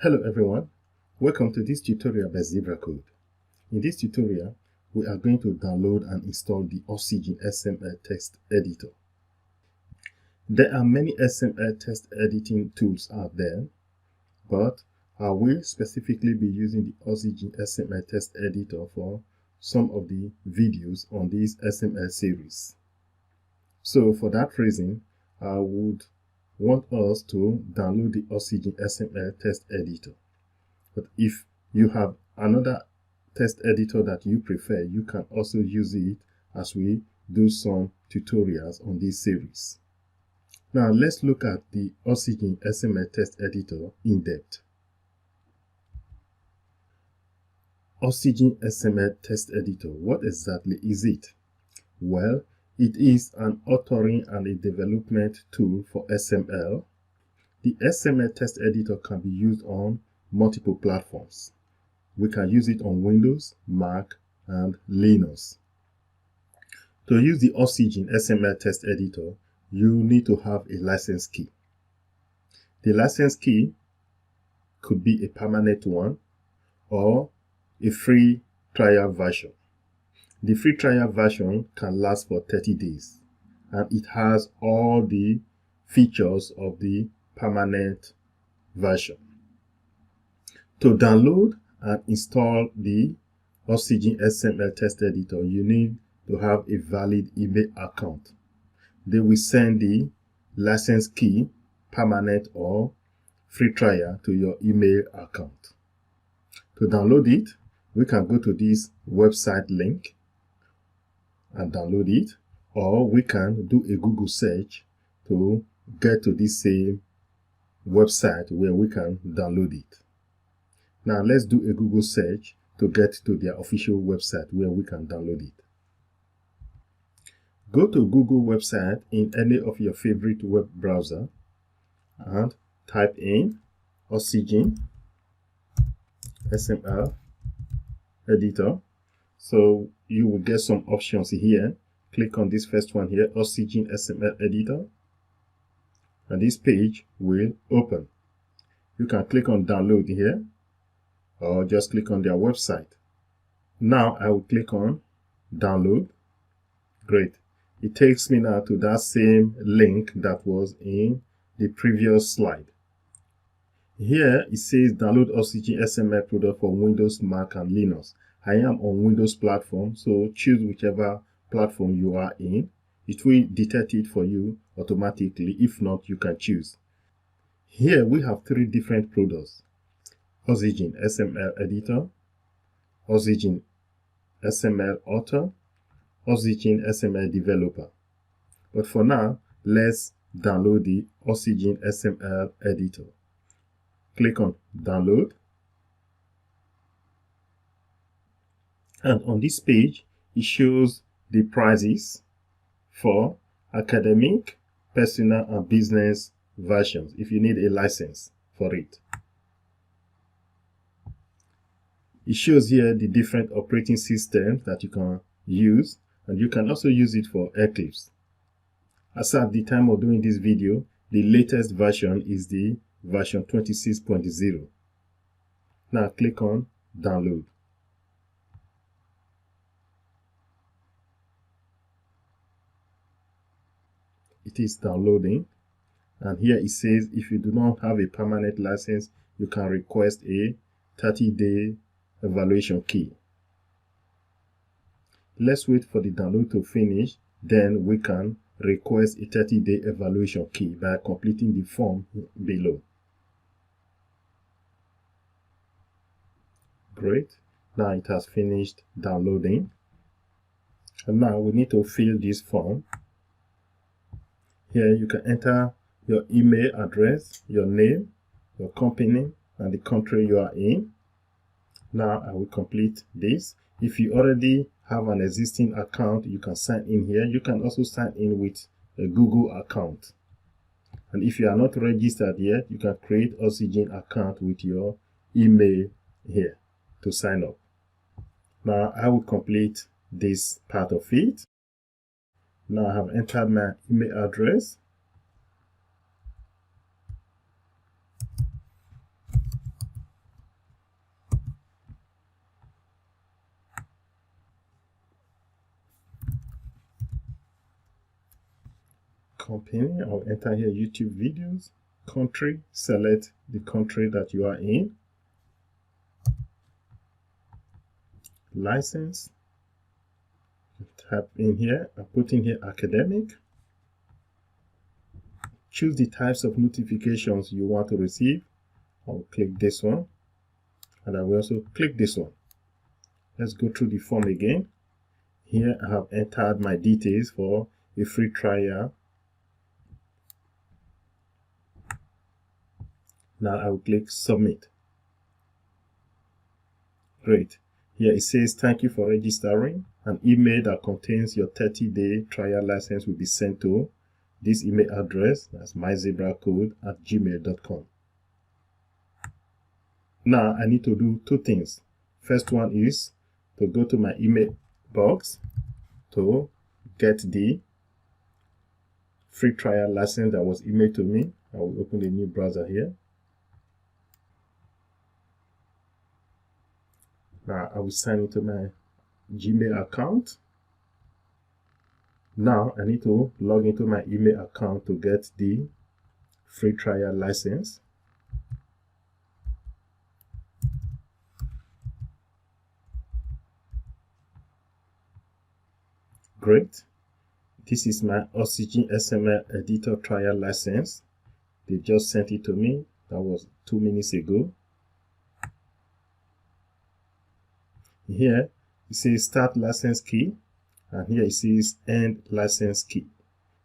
Hello everyone, welcome to this tutorial by Zebra Code. In this tutorial, we are going to download and install the Oxygen XML Text Editor. There are many XML text editing tools out there, but I will specifically be using the Oxygen XML Text Editor for some of the videos on this XML series. So for that reason, I would want us to download the Oxygen XML Text Editor. But if you have another text editor that you prefer, you can also use it as we do some tutorials on this series. Now let's look at the Oxygen XML Text Editor in depth. Oxygen XML Text Editor, what exactly is it? Well, it is an authoring and a development tool for XML. The XML text editor can be used on multiple platforms. We can use it on Windows, Mac, and Linux. To use the Oxygen XML text editor, you need to have a license key. The license key could be a permanent one or a free trial version. The free trial version can last for 30 days and it has all the features of the permanent version. To download and install the Oxygen XML Text Editor, you need to have a valid email account. They will send the license key, permanent or free trial, to your email account. To download it, we can go to this website link and download it, or we can do a Google search to get to this same website where we can download it. Now let's do a Google search to get to their official website where we can download it. Go to Google website in any of your favorite web browser and type in Oxygen XML Editor. So you will get some options here. Click on this first one here, Oxygen XML Editor, and this page will open. You can click on download here or just click on their website. Now I will click on download. Great. It takes me now to that same link that was in the previous slide. Here it says download Oxygen XML product for Windows, Mac, and Linux. I am on Windows platform, so choose whichever platform you are in. It will detect it for you automatically. If not, you can choose. Here we have three different products: Oxygen XML Editor, Oxygen XML Author, Oxygen XML Developer. But for now, let's download the Oxygen XML Editor. Click on download. And on this page, it shows the prices for academic, personal, and business versions if you need a license for it. It shows here the different operating systems that you can use, and you can also use it for Eclipse. As at the time of doing this video, the latest version is the version 26.0. Now click on download. It is downloading, and here it says if you do not have a permanent license, you can request a 30-day evaluation key. Let's wait for the download to finish, then we can request a 30-day evaluation key by completing the form below. Great. Now it has finished downloading, and now we need to fill this form. Here you can enter your email address, your name, your company, and the country you are in. Now I will complete this. If you already have an existing account, you can sign in here. You can also sign in with a Google account. And if you are not registered yet, you can create Oxygen account with your email here to sign up. Now I will complete this part of it. Now I have entered my email address. company. I'll enter here YouTube videos. Country, select the country that you are in. License, type in here and put in here academic. Choose the types of notifications you want to receive. I'll click this one, and I will also click this one. Let's go through the form again. Here I have entered my details for a free trial. Now I will click submit. Great. Here it says thank you for registering. An email that contains your 30-day trial license will be sent to this email address. That's myzebracode@gmail.com. Now I need to do two things. First one is to go to my email box to get the free trial license that was emailed to me. I will open the new browser here. Now I will sign into my Gmail account. Now I need to log into my email account to get the free trial license. Great. This is my Oxygen XML Editor trial license. They just sent it to me. That was 2 minutes ago. Here it says start license key, and here it says end license key.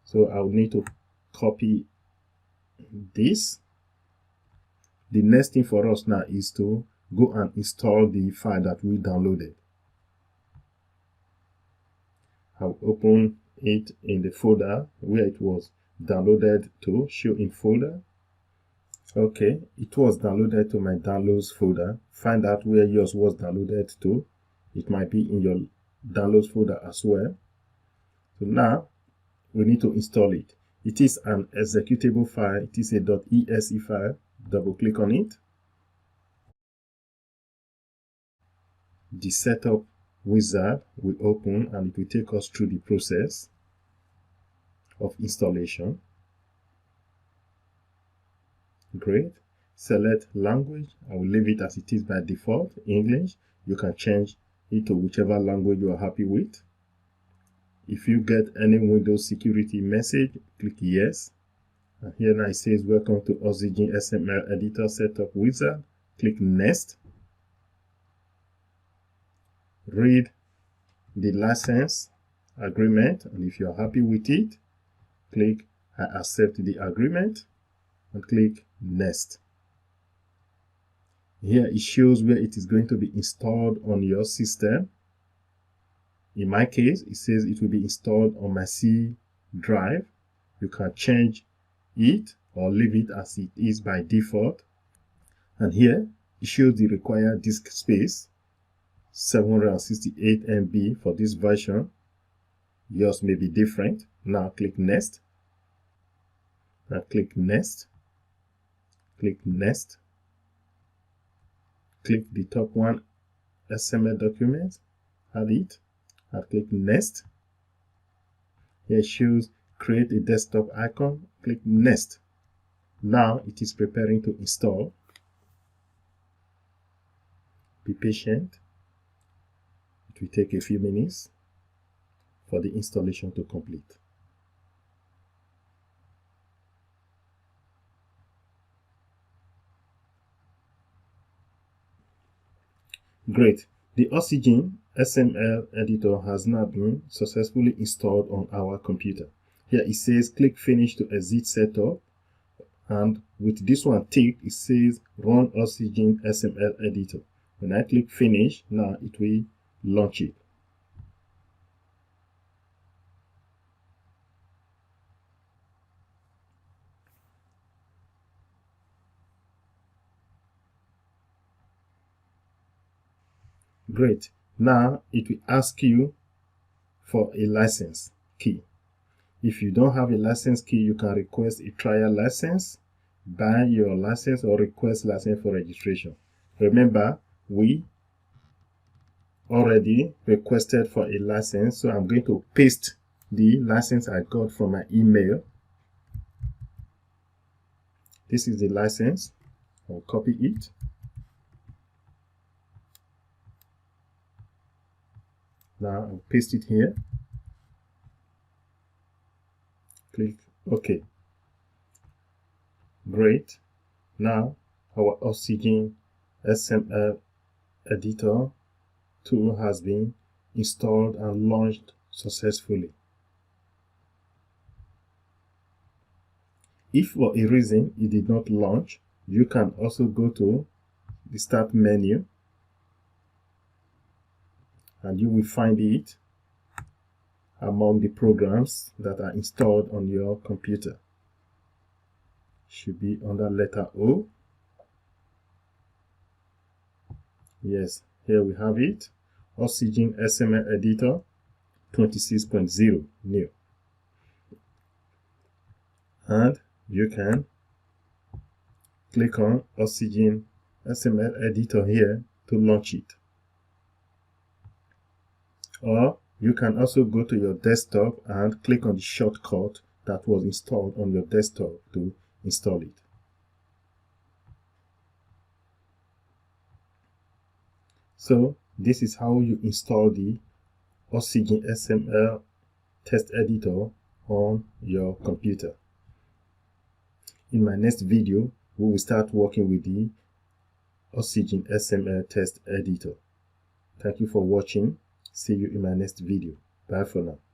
So I will need to copy this. The next thing for us now is to go and install the file that we downloaded. I'll open it in the folder where it was downloaded to. Show in folder. Okay, it was downloaded to my downloads folder. Find out where yours was downloaded to. It might be in your downloads folder as well. So now we need to install it. It is an executable file. It is a .exe file. Double click on it. The setup wizard will open and it will take us through the process of installation. Great. Select language. I will leave it as it is by default, English. You can change it to whichever language you are happy with. If you get any Windows security message, click yes. And here now it says welcome to Oxygen XML Editor Setup Wizard. Click next. Read the license agreement, and if you are happy with it, click I accept the agreement and click next. Here it shows where it is going to be installed on your system. In my case, it says it will be installed on my C drive. You can change it or leave it as it is by default. And here it shows the required disk space, 768 MB for this version. Yours may be different. Now click next. Now click next. Click next. Click the top one XML document, add it, and click next. Here it shows create a desktop icon, click next. Now it is preparing to install. Be patient. It will take a few minutes for the installation to complete. Great. The Oxygen XML Editor has now been successfully installed on our computer. Here it says click finish to exit setup, and with this one ticked, it says run Oxygen XML Editor. When I click finish, now it will launch it. Great. Now it will ask you for a license key. If you don't have a license key, you can request a trial license, buy your license, or request license for registration. Remember, we already requested for a license, so I'm going to paste the license I got from my email This is the license. I'll copy it. Now I'll paste it here. Click OK. Great. Now our Oxygen XML Editor tool has been installed and launched successfully. If for a reason it did not launch, you can also go to the Start menu and you will find it among the programs that are installed on your computer. Should be under letter O. Yes, here we have it. Oxygen XML Editor 26.0 new. And you can click on Oxygen XML Editor here to launch it. Or you can also go to your desktop and click on the shortcut that was installed on your desktop to install it. So this is how you install the Oxygen XML Text Editor on your computer. In my next video, we will start working with the Oxygen XML Text Editor. Thank you for watching. See you in my next video. Bye for now.